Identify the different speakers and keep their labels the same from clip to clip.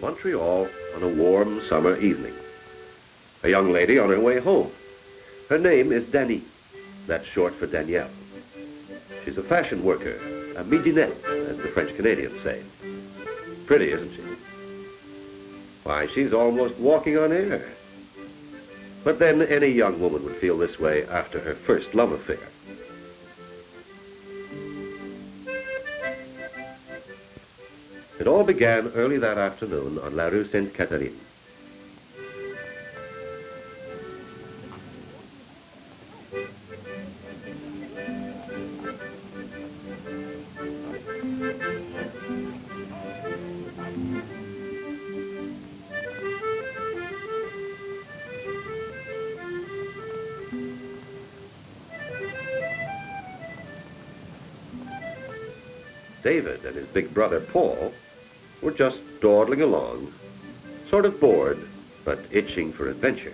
Speaker 1: Montreal on a warm summer evening. A young lady on her way home. Her name is Dany. That's short for Danielle. She's a fashion worker, a midinette, as the French Canadians say. Pretty, isn't she? Why, she's almost walking on air. But then any young woman would feel this way after her first love affair. It all began early that afternoon on La Rue Sainte-Catherine. David and his big brother Paul were just dawdling along, sort of bored, but itching for adventure.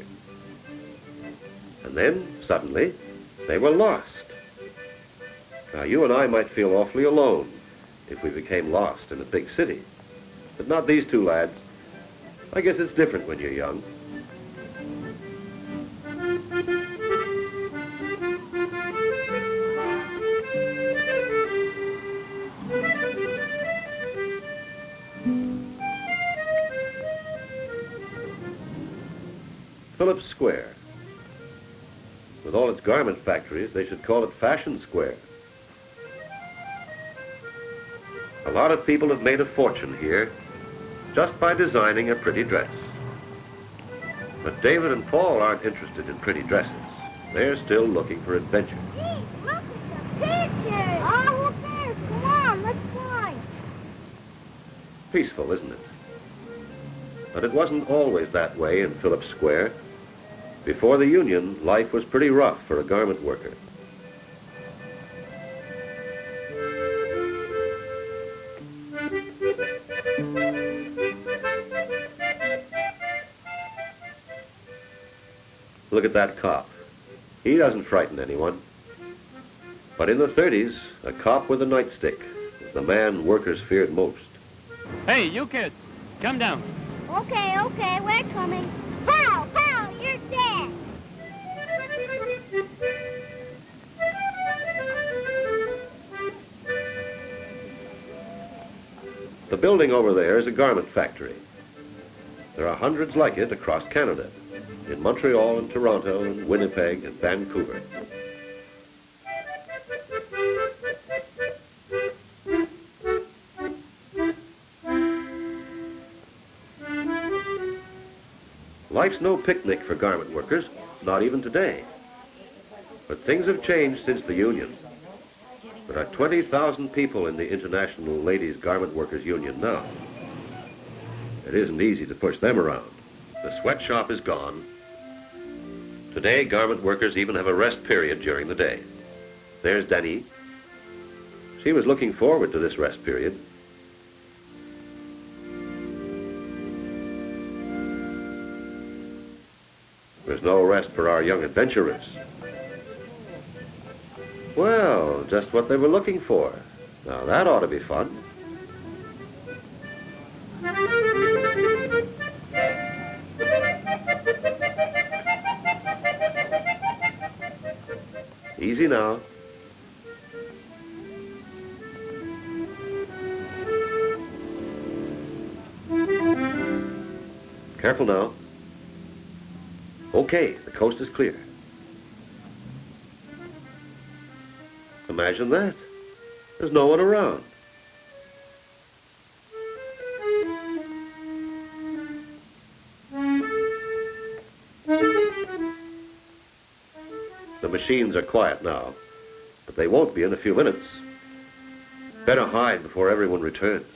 Speaker 1: And then, suddenly, they were lost. Now, you and I might feel awfully alone if we became lost in a big city, but not these two lads. I guess it's different when you're young. Phillips Square. With all its garment factories, they should call it Fashion Square. A lot of people have made a fortune here just by designing a pretty dress. But David and Paul aren't interested in pretty dresses. They're still looking for adventure.
Speaker 2: Hey, look at the pictures! Oh, look there! Come on, let's fly!
Speaker 1: Peaceful, isn't it? But it wasn't always that way in Phillips Square. Before the Union, life was pretty rough for a garment worker. Look at that cop. He doesn't frighten anyone. But in the 30s, a cop with a nightstick was the man workers feared most.
Speaker 3: Hey, you kids, come down.
Speaker 2: Okay, we're coming. Pow, pow, you're dead!
Speaker 1: The building over there is a garment factory. There are hundreds like it across Canada, in Montreal and Toronto and Winnipeg and Vancouver. Life's no picnic for garment workers, not even today. But things have changed since the Union. There are 20,000 people in the International Ladies Garment Workers Union now. It isn't easy to push them around. The sweatshop is gone. Today, garment workers even have a rest period during the day. There's Dany. She was looking forward to this rest period. There's no rest for our young adventurers. Well, just what they were looking for. Now that ought to be fun. Easy now. Careful now. Okay, the coast is clear. Imagine that. There's no one around. The machines are quiet now, but they won't be in a few minutes. Better hide before everyone returns.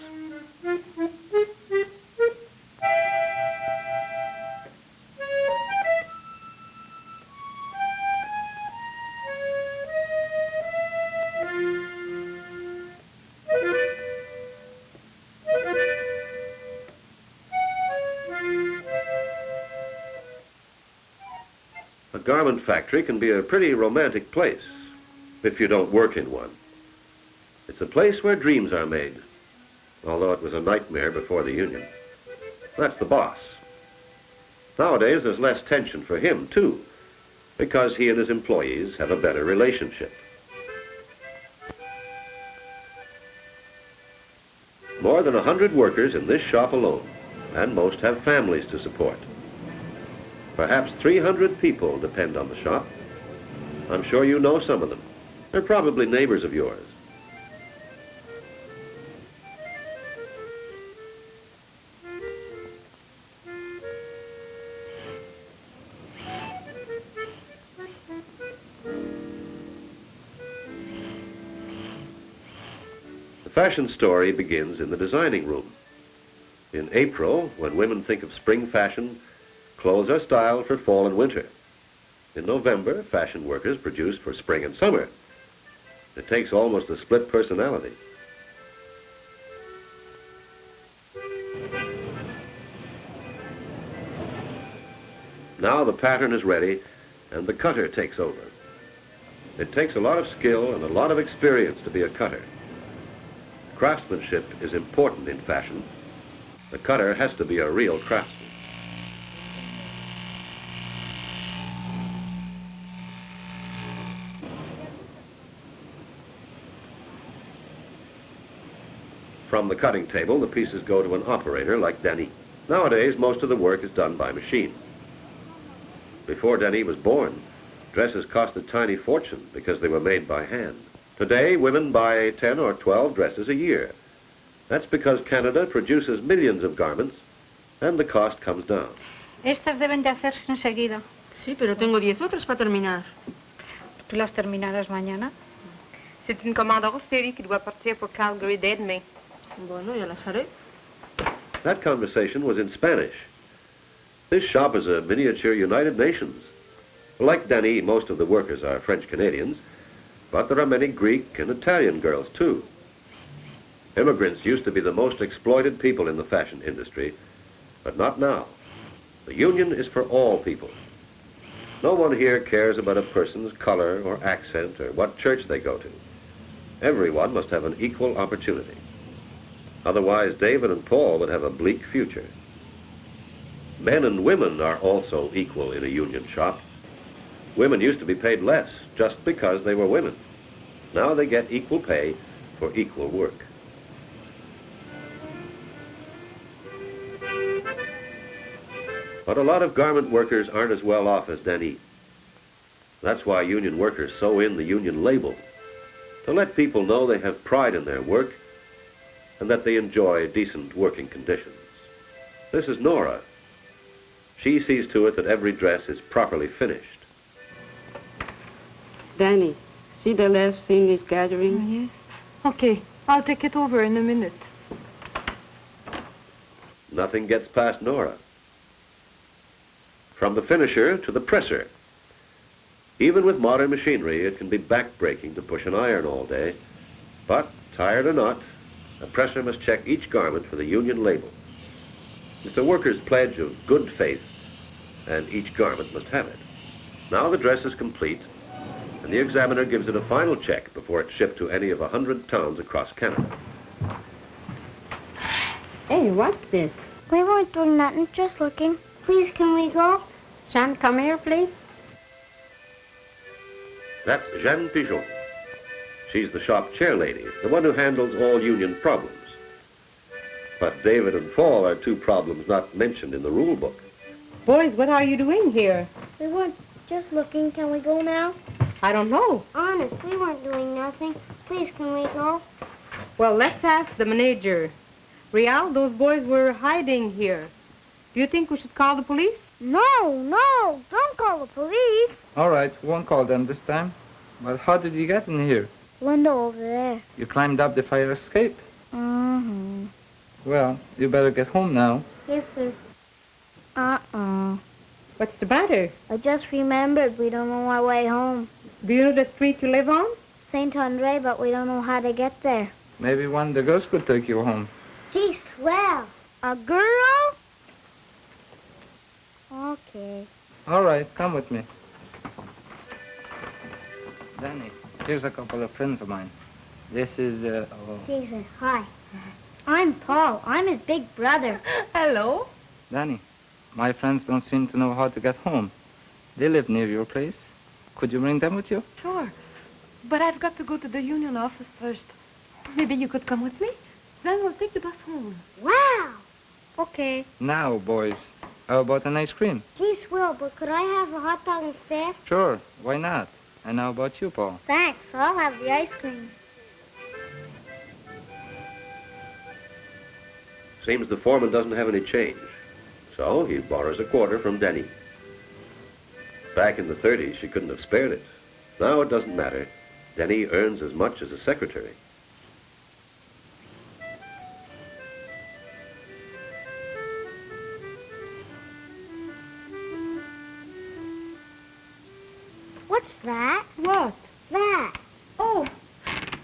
Speaker 1: A garment factory can be a pretty romantic place if you don't work in one. It's a place where dreams are made, although it was a nightmare before the Union. That's the boss. Nowadays, there's less tension for him, too, because he and his employees have a better relationship. More than 100 workers in this shop alone, and most have families to support. Perhaps 300 people depend on the shop. I'm sure you know some of them. They're probably neighbors of yours. The fashion story begins in the designing room. In April, when women think of spring fashion, clothes are styled for fall and winter. In November, fashion workers produce for spring and summer. It takes almost a split personality. Now the pattern is ready, and the cutter takes over. It takes a lot of skill and a lot of experience to be a cutter. Craftsmanship is important in fashion. The cutter has to be a real craftsman. From the cutting table, the pieces go to an operator like Dany. Nowadays, most of the work is done by machine. Before Dany was born, dresses cost a tiny fortune because they were made by hand. Today, women buy 10 or 12 dresses a year. That's because Canada produces millions of garments, and the cost comes down.
Speaker 2: Estas deben de hacerse enseguida.
Speaker 4: Sí, pero tengo 10 otras para terminar.
Speaker 2: ¿Tú las terminarás mañana?
Speaker 5: C'est une commande hors série qui doit partir pour Calgary dès demain.
Speaker 4: Bueno, ya las haré.
Speaker 1: That conversation was in Spanish. This shop is a miniature United Nations. Like Dany, most of the workers are French Canadians, but there are many Greek and Italian girls, too. Immigrants used to be the most exploited people in the fashion industry, but not now. The union is for all people. No one here cares about a person's color or accent or what church they go to. Everyone must have an equal opportunity. Otherwise, David and Paul would have a bleak future. Men and women are also equal in a union shop. Women used to be paid less just because they were women. Now they get equal pay for equal work. But a lot of garment workers aren't as well off as Dany. That's why union workers sew in the union label, to let people know they have pride in their work and that they enjoy decent working conditions. This is Nora. She sees to it that every dress is properly finished.
Speaker 4: Dany, see the last seamless gathering?
Speaker 5: Oh, yes. Okay, I'll take it over in a minute.
Speaker 1: Nothing gets past Nora. From the finisher to the presser. Even with modern machinery, it can be back-breaking to push an iron all day. But, tired or not, a presser must check each garment for the union label. It's a worker's pledge of good faith, and each garment must have it. Now the dress is complete, and the examiner gives it a final check before it's shipped to any of 100 towns across Canada.
Speaker 4: Hey, what's this?
Speaker 2: We weren't doing nothing, just looking. Please, can we go?
Speaker 4: Jean, come here, please.
Speaker 1: That's Jeanne Pigeon. She's the shop chairlady, the one who handles all union problems. But David and Paul are two problems not mentioned in the rule book.
Speaker 4: Boys, what are you doing here?
Speaker 2: We weren't just looking. Can we go now?
Speaker 4: I don't know.
Speaker 2: Honest, we weren't doing nothing. Please, can we go?
Speaker 4: Well, let's ask the manager. Rial, those boys were hiding here. Do you think we should call the police?
Speaker 2: No, don't call the police.
Speaker 6: All right, we won't call them this time. But how did you get in here?
Speaker 2: Window over there.
Speaker 6: You climbed up the fire escape?
Speaker 2: Mm-hmm.
Speaker 6: Well, you better get home now.
Speaker 2: Yes, sir.
Speaker 4: What's the matter?
Speaker 2: I just remembered we don't know our way home.
Speaker 4: Do you know the street you live on?
Speaker 2: St. Andre, but we don't know how to get there.
Speaker 6: Maybe one of the girls could take you home.
Speaker 2: Gee, swell. A girl? Okay.
Speaker 6: All right, come with me. Dany, here's a couple of friends of mine. This is,
Speaker 2: Jason, hi. I'm Paul. I'm his big brother.
Speaker 5: Hello.
Speaker 6: Danny, my friends don't seem to know how to get home. They live near your place. Could you bring them with you?
Speaker 5: Sure. But I've got to go to the union office first. Maybe you could come with me? Then we'll take the bus home.
Speaker 2: Wow.
Speaker 4: Okay.
Speaker 6: Now, boys, how about an ice cream?
Speaker 2: Gee, swell, but could I have a hot dog instead?
Speaker 6: Sure, why not? And how about you, Paul?
Speaker 2: Thanks. I'll have the ice cream.
Speaker 1: Seems the foreman doesn't have any change, so he borrows a quarter from Dany. Back in the 30s, she couldn't have spared it. Now it doesn't matter. Dany earns as much as a secretary.
Speaker 2: What's that?
Speaker 5: What?
Speaker 2: That.
Speaker 5: Oh,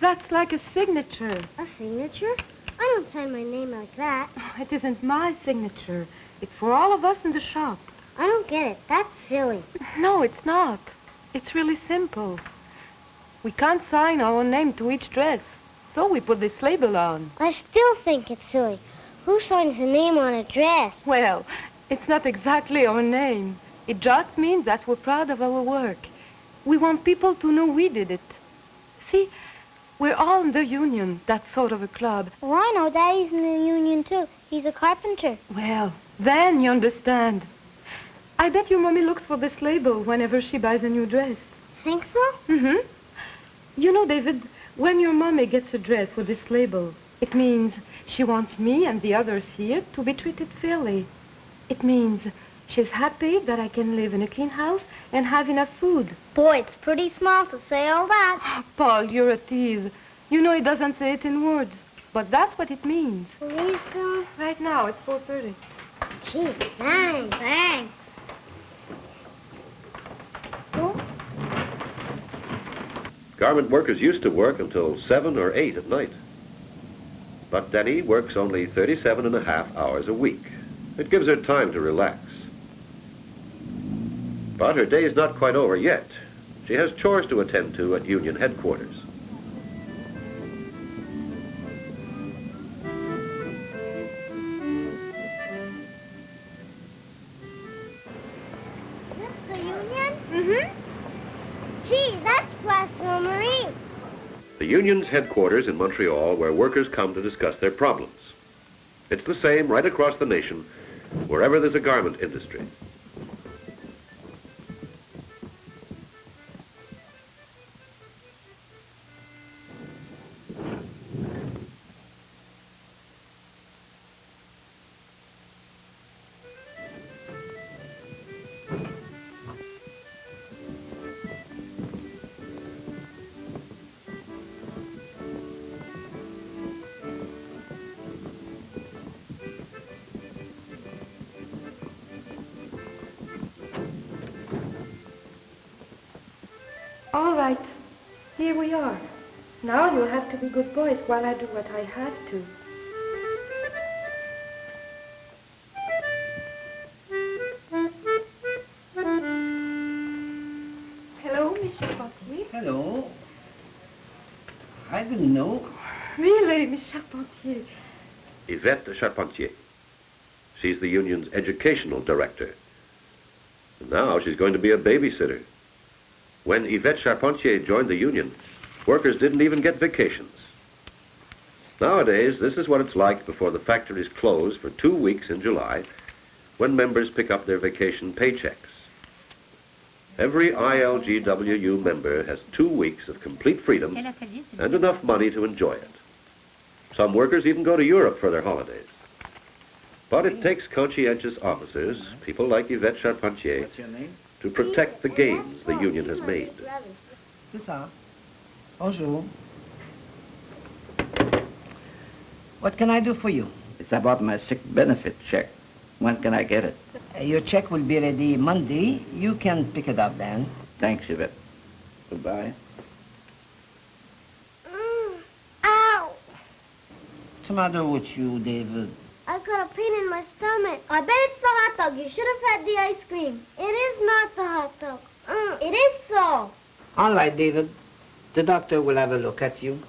Speaker 5: that's like a signature.
Speaker 2: A signature? I don't sign my name like that.
Speaker 5: Oh, it isn't my signature. It's for all of us in the shop.
Speaker 2: I don't get it. That's silly.
Speaker 5: No, it's not. It's really simple. We can't sign our own name to each dress, so we put this label on.
Speaker 2: I still think it's silly. Who signs a name on a dress?
Speaker 5: Well, it's not exactly our name. It just means that we're proud of our work. We want people to know we did it. See, we're all in the union, that sort of a club.
Speaker 2: Oh, I know. Daddy's in the union, too. He's a carpenter.
Speaker 5: Well, then you understand. I bet your mommy looks for this label whenever she buys a new dress.
Speaker 2: Think so?
Speaker 5: Mm-hmm. You know, David, when your mommy gets a dress with this label, it means she wants me and the others here to be treated fairly. It means she's happy that I can live in a clean house and have enough food.
Speaker 2: Boy, it's pretty small to say all that.
Speaker 5: Oh, Paul, you're a tease. You know it doesn't say it in words, but that's what it means.
Speaker 2: Please, soon?
Speaker 5: Right now, it's 4:30.
Speaker 2: Gee, thanks. Thanks.
Speaker 1: Garment workers used to work until 7 or 8 at night. But Dany works only 37.5 hours a week. It gives her time to relax. But her day's not quite over yet. She has chores to attend to at union headquarters.
Speaker 2: This the union?
Speaker 5: Mm-hmm.
Speaker 2: Gee, that's Place Marie.
Speaker 1: The union's headquarters in Montreal, where workers come to discuss their problems. It's the same right across the nation, wherever there's a garment industry.
Speaker 5: All right. Here we are. Now you'll have to be good boys while I do what I have to. Hello, Miss Charpentier.
Speaker 7: Hello. I didn't know.
Speaker 5: Really, Miss Charpentier.
Speaker 1: Yvette Charpentier. She's the union's educational director. And now she's going to be a babysitter. When Yvette Charpentier joined the union, workers didn't even get vacations. Nowadays, this is what it's like before the factories close for 2 weeks in July, when members pick up their vacation paychecks. Every ILGWU member has 2 weeks of complete freedom and enough money to enjoy it. Some workers even go to Europe for their holidays. But it takes conscientious officers, people like Yvette Charpentier,
Speaker 7: What's your name?
Speaker 1: to protect the gains the union has made.
Speaker 7: C'est ça. Bonjour. What can I do for you?
Speaker 8: It's about my sick benefit check. When can I get it?
Speaker 7: Your check will be ready Monday. You can pick it up then.
Speaker 8: Thanks, Yvette. Goodbye.
Speaker 2: Ow!
Speaker 7: What's the matter with you, David?
Speaker 2: I got a pain in my stomach. I bet it's the hot dog. You should have had the ice cream. It is not the hot dog. It is so.
Speaker 7: All right, David. The doctor will have a look at you.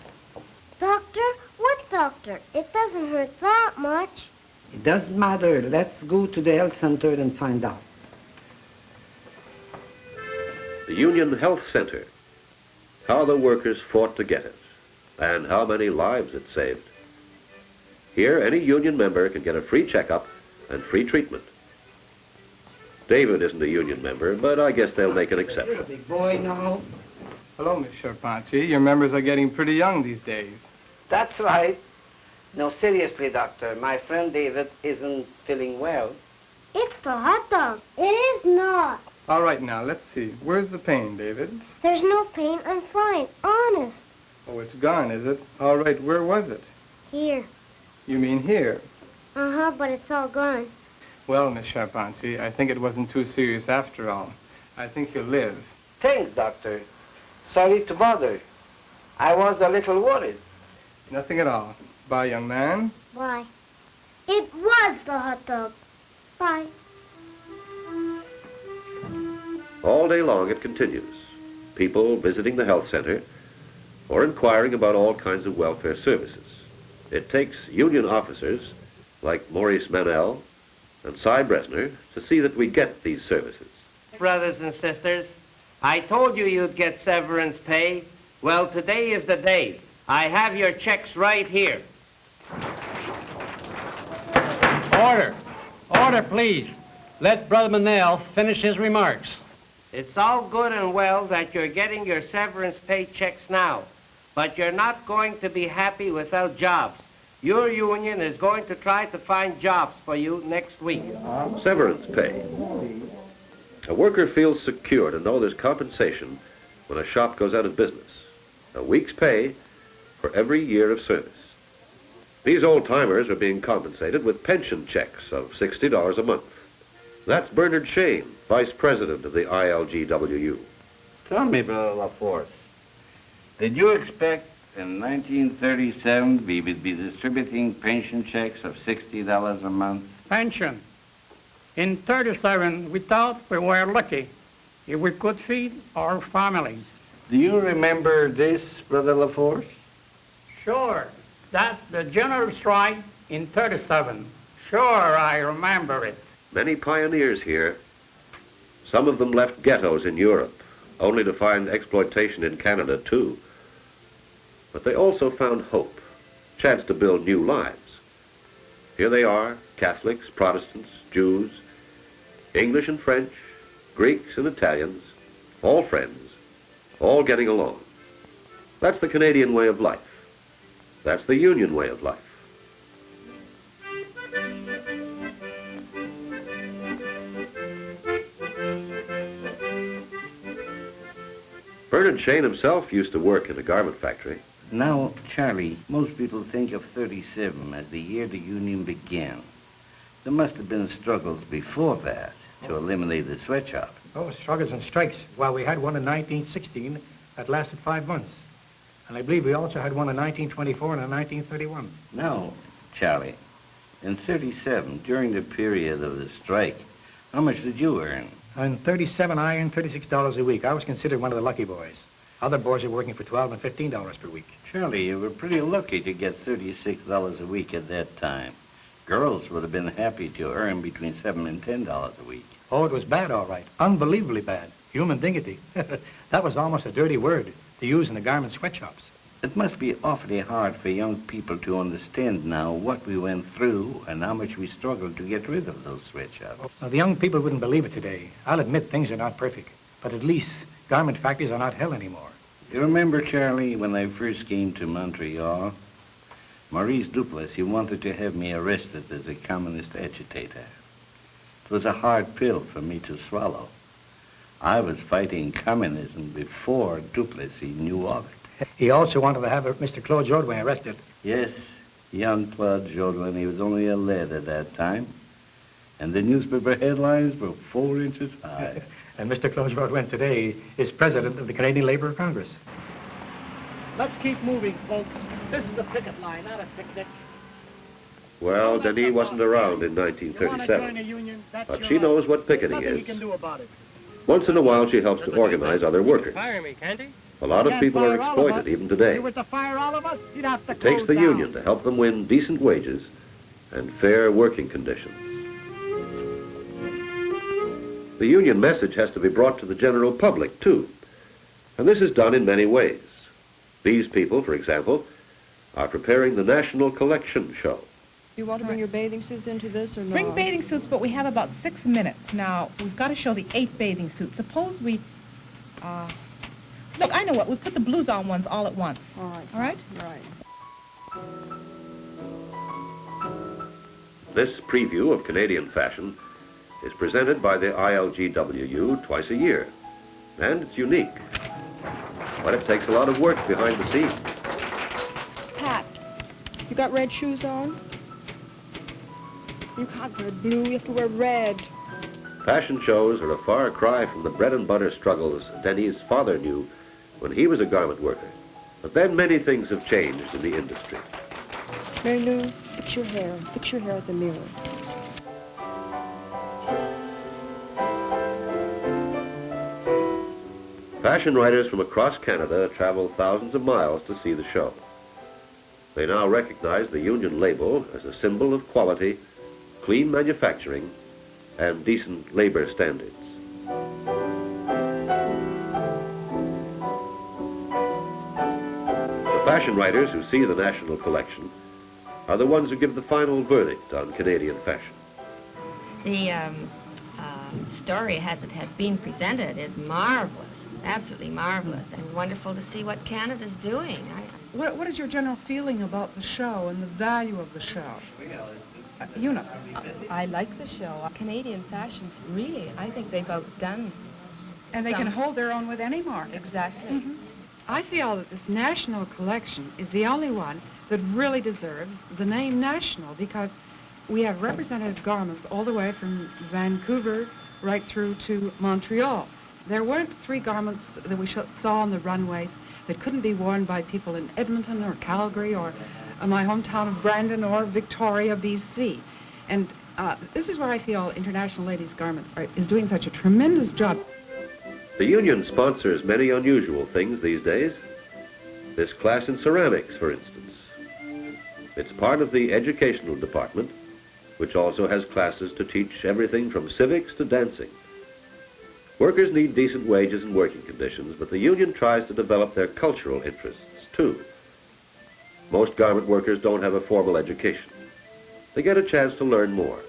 Speaker 2: Doctor? What doctor? It doesn't hurt that much.
Speaker 7: It doesn't matter. Let's go to the health center and find out.
Speaker 1: The Union Health Center. How the workers fought to get it, and how many lives it saved. Here, any union member can get a free checkup and free treatment. David isn't a union member, but I guess they'll make an exception.
Speaker 7: Big boy now.
Speaker 9: Hello, Miss Sherpanchi. Your members are getting pretty young these days.
Speaker 7: That's right. No, seriously, doctor. My friend David isn't feeling well.
Speaker 2: It's the hot dog. It is not.
Speaker 9: All right, now, let's see. Where's the pain, David?
Speaker 2: There's no pain. I'm fine. Honest.
Speaker 9: Oh, it's gone, is it? All right, where was it?
Speaker 2: Here.
Speaker 9: You mean here?
Speaker 2: Uh-huh, but it's all gone.
Speaker 9: Well, Miss Sherpanchi, I think it wasn't too serious after all. I think you'll live.
Speaker 7: Thanks, doctor. Sorry to bother. I was a little worried.
Speaker 9: Nothing at all. Bye, young man.
Speaker 2: Bye. It was the hot dog. Bye.
Speaker 1: All day long it continues. People visiting the health center or inquiring about all kinds of welfare services. It takes union officers like Maurice Manel and Cy Bresner to see that we get these services.
Speaker 10: Brothers and sisters, I told you you'd get severance pay. Well, today is the day. I have your checks right here.
Speaker 3: Order. Order, please. Let Brother Manel finish his remarks.
Speaker 10: It's all good and well that you're getting your severance pay checks now, but you're not going to be happy without jobs. Your union is going to try to find jobs for you next week.
Speaker 1: Severance pay. A worker feels secure to know there's compensation when a shop goes out of business. A week's pay for every year of service. These old-timers are being compensated with pension checks of $60 a month. That's Bernard Shane, Vice President of the ILGWU.
Speaker 8: Tell me, Brother LaForce, did you expect in 1937 we would be distributing pension checks of $60 a month?
Speaker 3: Pension. In 37, we thought we were lucky if we could feed our families.
Speaker 8: Do you remember this, Brother LaForce?
Speaker 3: Sure. That's the general strike in 37. Sure, I remember it.
Speaker 1: Many pioneers here. Some of them left ghettos in Europe, only to find exploitation in Canada, too. But they also found hope, chance to build new lives. Here they are, Catholics, Protestants, Jews, English and French, Greeks and Italians, all friends, all getting along. That's the Canadian way of life. That's the union way of life. Bernard Shane himself used to work in a garment factory.
Speaker 8: Now, Charlie, most people think of 37 as the year the union began. There must have been struggles before that to eliminate the sweatshop.
Speaker 11: Oh, struggles and strikes. Well, we had one in 1916 that lasted 5 months. And I believe we also had one in 1924 and in 1931.
Speaker 8: Now, Charlie, in 37, during the period of the strike, how much did you earn?
Speaker 11: In 37, I earned $36 a week. I was considered one of the lucky boys. Other boys were working for $12 and $15 per week.
Speaker 8: Charlie, you were pretty lucky to get $36 a week at that time. Girls would have been happy to earn between $7 and $10 a week.
Speaker 11: Oh, it was bad, all right. Unbelievably bad. Human dignity. That was almost a dirty word to use in the garment sweatshops.
Speaker 8: It must be awfully hard for young people to understand now what we went through and how much we struggled to get rid of those sweatshops.
Speaker 11: Now, the young people wouldn't believe it today. I'll admit things are not perfect, but at least garment factories are not hell anymore.
Speaker 8: You remember, Charlie, when I first came to Montreal? Maurice Duplessis wanted to have me arrested as a communist agitator. It was a hard pill for me to swallow. I was fighting communism before Duplessis knew of it.
Speaker 11: He also wanted to have Mr. Claude Jodouin arrested.
Speaker 8: Yes, young Claude Jodouin. He was only a lad at that time. And the newspaper headlines were 4 inches high.
Speaker 11: And Mr. Claude Jodouin today is president of the Canadian Labour Congress.
Speaker 3: Let's keep moving, folks. This is a picket line, not a picnic.
Speaker 1: Well, Dany wasn't around in 1937, but she knows what picketing is. Once in a while, she helps to organize other workers.
Speaker 3: Fire me, can't he?
Speaker 1: A lot of people are exploited even today.
Speaker 3: He was to fire all of us, he'd have to
Speaker 1: It takes
Speaker 3: close
Speaker 1: the
Speaker 3: down.
Speaker 1: union to help them win decent wages and fair working conditions. The union message has to be brought to the general public, too, and this is done in many ways. These people, for example, are preparing the National Collection Show.
Speaker 12: You want to bring your bathing suits into this or not?
Speaker 13: Bring bathing suits, but we have about 6 minutes. Now, we've got to show the 8 bathing suits. Suppose we, look, I know what, we put the blues on ones all at once.
Speaker 12: All right.
Speaker 13: All right?
Speaker 12: Right.
Speaker 1: This preview of Canadian fashion is presented by the ILGWU twice a year, and it's unique. But it takes a lot of work behind the scenes.
Speaker 12: Pat, you got red shoes on? You can't wear blue, you have to wear red.
Speaker 1: Fashion shows are a far cry from the bread and butter struggles Dany's father knew when he was a garment worker. But then many things have changed in the industry.
Speaker 12: Mary Lou, fix your hair. Fix your hair at the mirror.
Speaker 1: Fashion writers from across Canada travel thousands of miles to see the show. They now recognize the union label as a symbol of quality, clean manufacturing, and decent labor standards. The fashion writers who see the national collection are the ones who give the final verdict on Canadian fashion.
Speaker 14: The story as it has been presented is marvelous, absolutely marvelous, and wonderful to see what Canada's doing.
Speaker 15: What is your general feeling about the show and the value of the show? Una.
Speaker 4: I like the show. Canadian fashions, really, I think they've outdone.
Speaker 15: And they can hold their own with any market.
Speaker 4: Exactly.
Speaker 5: I feel that this national collection is the only one that really deserves the name national, because we have representative garments all the way from Vancouver right through to Montreal. There weren't 3 garments that we saw on the runways that couldn't be worn by people in Edmonton or Calgary or my hometown of Brandon or Victoria, BC. And this is where I feel International Ladies Garment is doing such a tremendous job.
Speaker 1: The union sponsors many unusual things these days. This class in ceramics, for instance. It's part of the educational department, which also has classes to teach everything from civics to dancing. Workers need decent wages and working conditions, but the union tries to develop their cultural interests, too. Most garment workers don't have a formal education. They get a chance to learn more.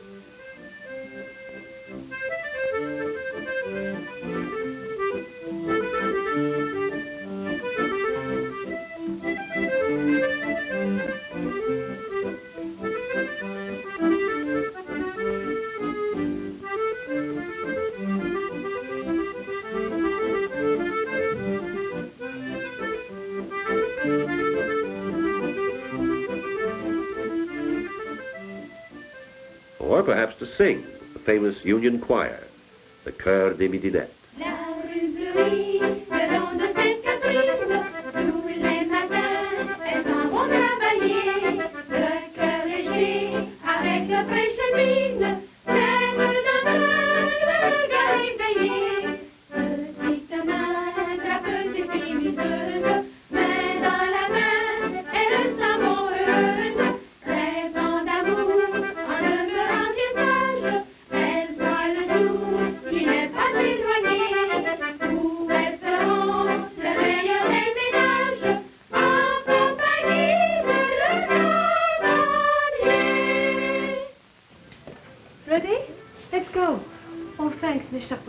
Speaker 1: Or perhaps to sing the famous union choir, the Chœur des Midinettes.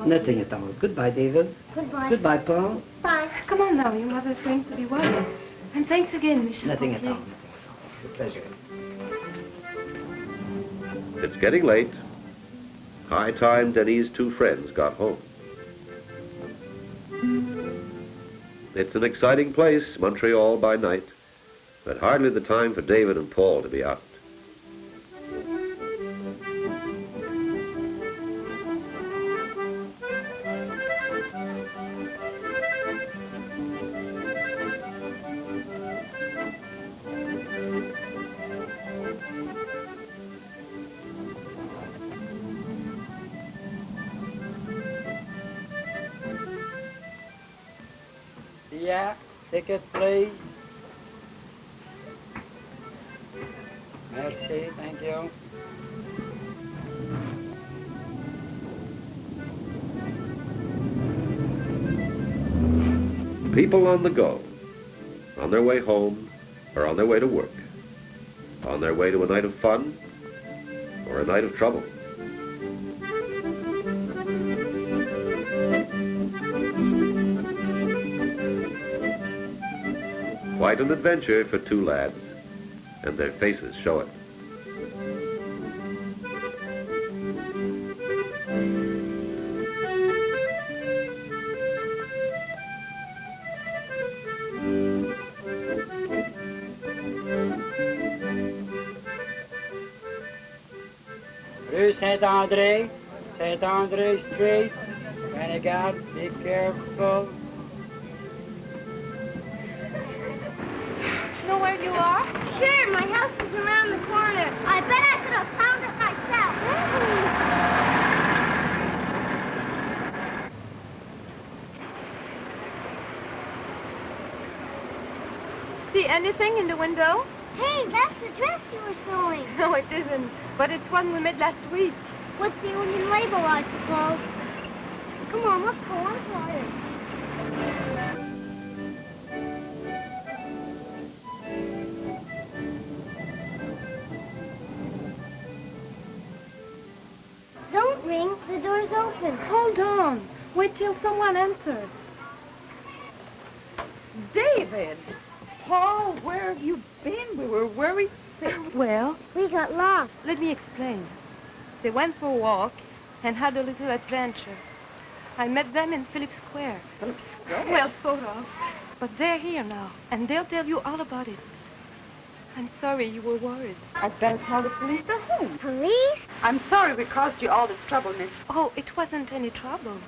Speaker 7: Nothing at all. Goodbye, David.
Speaker 2: Goodbye.
Speaker 7: Goodbye, Paul.
Speaker 2: Bye.
Speaker 5: Come on now, your mother's going to be worried. And thanks again, Michel.
Speaker 7: Nothing at all. It's a pleasure.
Speaker 1: It's getting late. High time Dany's 2 friends got home. It's an exciting place, Montreal by night, but hardly the time for David and Paul to be out.
Speaker 7: Yeah, ticket, please.
Speaker 16: Merci, thank you.
Speaker 1: People on the go, on their way home or on their way to work, on their way to a night of fun or a night of trouble. Quite an adventure for two lads, and their faces show it.
Speaker 16: Rue Saint-André, Saint-André Street. Renegade, be careful.
Speaker 2: Know where you are? Sure, my house is around the corner. I bet I could have found it myself.
Speaker 5: See anything in the window?
Speaker 2: Hey, that's the dress you were sewing.
Speaker 5: No, it isn't. But it's one we made last week.
Speaker 2: What's the union label, I suppose? Come on, let's go. I'm tired. Don't ring. The door's open.
Speaker 5: Hold on. Wait till someone answers.
Speaker 15: David! Paul, where have you been? We were worried sick.
Speaker 5: Well,
Speaker 2: we got lost.
Speaker 5: Let me explain. They went for a walk and had a little adventure. I met them in Phillips Square.
Speaker 15: Phillips Square?
Speaker 5: Well, sort of. But they're here now, and they'll tell you all about it. I'm sorry you were worried.
Speaker 15: I'd better tell the police at home.
Speaker 2: Police?
Speaker 15: I'm sorry we caused you all this trouble, miss.
Speaker 5: Oh, it wasn't any trouble.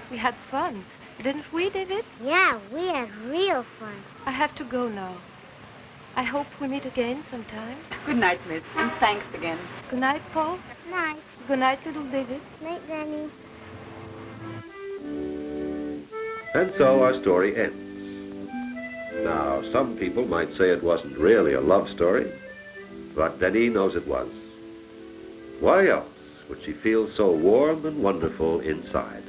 Speaker 5: We had fun. Didn't we, David?
Speaker 2: Yeah, we had real fun.
Speaker 5: I have to go now. I hope we meet again sometime.
Speaker 15: Good night, miss, and thanks again.
Speaker 5: Good night, Paul.
Speaker 2: Night.
Speaker 5: Good night, little David.
Speaker 2: Night, Dany.
Speaker 1: And so our story ends. Now, some people might say it wasn't really a love story, but Dany knows it was. Why else would she feel so warm and wonderful inside?